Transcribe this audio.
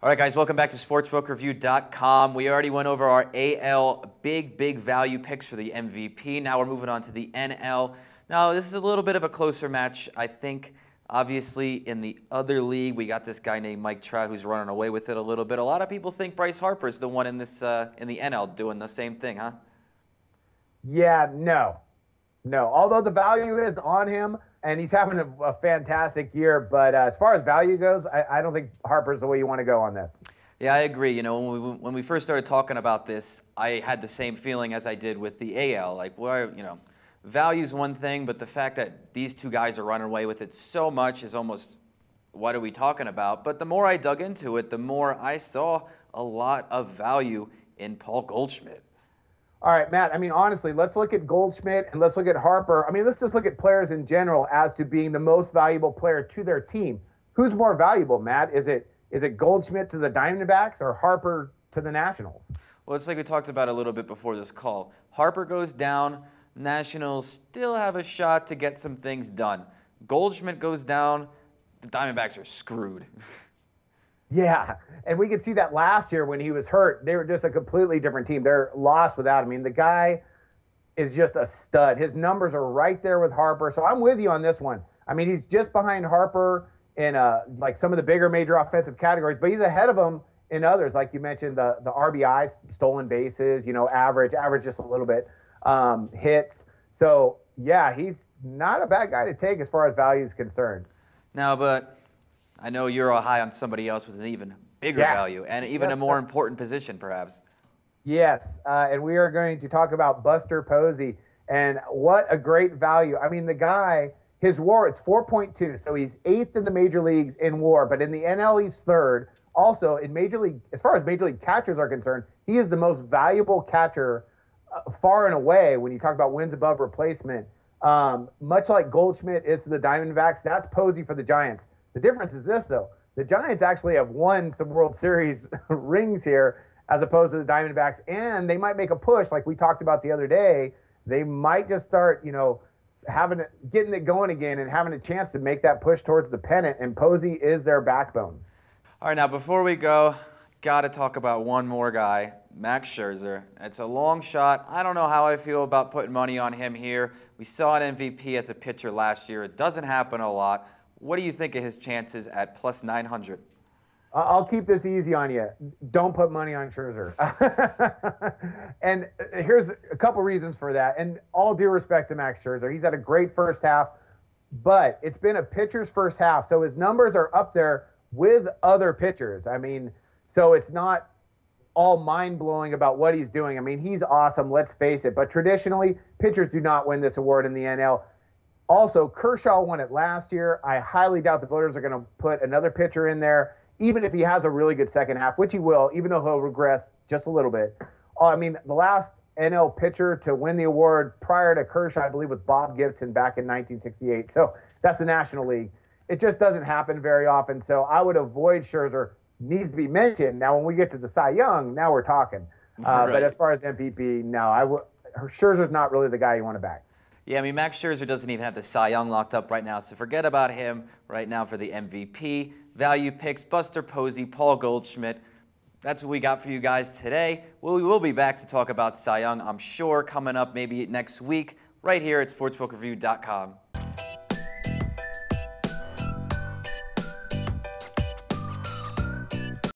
All right, guys, welcome back to sportsbookreview.com. We already went over our AL big value picks for the MVP. Now we're moving on to the NL. Now, this is a little bit of a closer match. I think, obviously, in the other league, we got this guy named Mike Trout who's running away with it a little bit. A lot of people think Bryce Harper is the one in this in the NL doing the same thing, huh? Yeah, no. Although the value is on him, and he's having a fantastic year, but as far as value goes, I don't think Harper's the way you want to go on this. Yeah, I agree. You know, when we first started talking about this, I had the same feeling as I did with the AL. Like, well, you know, value's one thing, but the fact that these two guys are running away with it so much is almost, what are we talking about? But the more I dug into it, the more I saw a lot of value in Paul Goldschmidt. All right, Matt, I mean, honestly, let's look at Goldschmidt and let's look at Harper. I mean, let's just look at players in general as to being the most valuable player to their team. Who's more valuable, Matt? Is it Goldschmidt to the Diamondbacks or Harper to the Nationals? Well, it's like we talked about a little bit before this call. Harper goes down, Nationals still have a shot to get some things done. Goldschmidt goes down, the Diamondbacks are screwed. Yeah, and we could see that last year when he was hurt. They were just a completely different team. They're lost without him. I mean, the guy is just a stud. His numbers are right there with Harper. So I'm with you on this one. I mean, he's just behind Harper in like some of the bigger major offensive categories, but he's ahead of him in others. Like you mentioned, the RBI, stolen bases, you know, average just a little bit, hits. So, yeah, he's not a bad guy to take as far as value is concerned. Now, but I know you're all high on somebody else with an even bigger value and even a more important position, perhaps. Yes, and we are going to talk about Buster Posey, and what a great value. I mean, the guy, his WAR, it's 4.2, so he's 8th in the major leagues in WAR, but in the NL, he's 3rd. Also, in Major League, as far as Major League catchers are concerned, he is the most valuable catcher far and away when you talk about wins above replacement. Much like Goldschmidt is to the Diamondbacks, that's Posey for the Giants. The difference is this, though. The Giants actually have won some World Series rings here as opposed to the Diamondbacks, and they might make a push like we talked about the other day. They might just start, you know, getting it going again and having a chance to make that push towards the pennant, and Posey is their backbone. All right, now before we go, got to talk about one more guy, Max Scherzer. It's a long shot. I don't know how I feel about putting money on him here. We saw an MVP as a pitcher last year. It doesn't happen a lot. What do you think of his chances at plus 900? I'll keep this easy on you. Don't put money on Scherzer. And here's a couple reasons for that. And all due respect to Max Scherzer, he's had a great first half, but it's been a pitcher's first half. So his numbers are up there with other pitchers. I mean, so it's not all mind-blowing about what he's doing. I mean, he's awesome, let's face it. But traditionally, pitchers do not win this award in the NL. Also, Kershaw won it last year. I highly doubt the voters are going to put another pitcher in there, even if he has a really good second half, which he will, even though he'll regress just a little bit. I mean, the last NL pitcher to win the award prior to Kershaw, I believe, was Bob Gibson back in 1968. So that's the National League. It just doesn't happen very often. So I would avoid Scherzer. Needs to be mentioned. Now, when we get to the Cy Young, now we're talking. Right. But as far as MVP, no, Scherzer's not really the guy you want to back. Yeah, I mean, Max Scherzer doesn't even have the Cy Young locked up right now, so forget about him right now for the MVP. Value picks, Buster Posey, Paul Goldschmidt. That's what we got for you guys today. We will be back to talk about Cy Young, I'm sure, coming up maybe next week right here at sportsbookreview.com.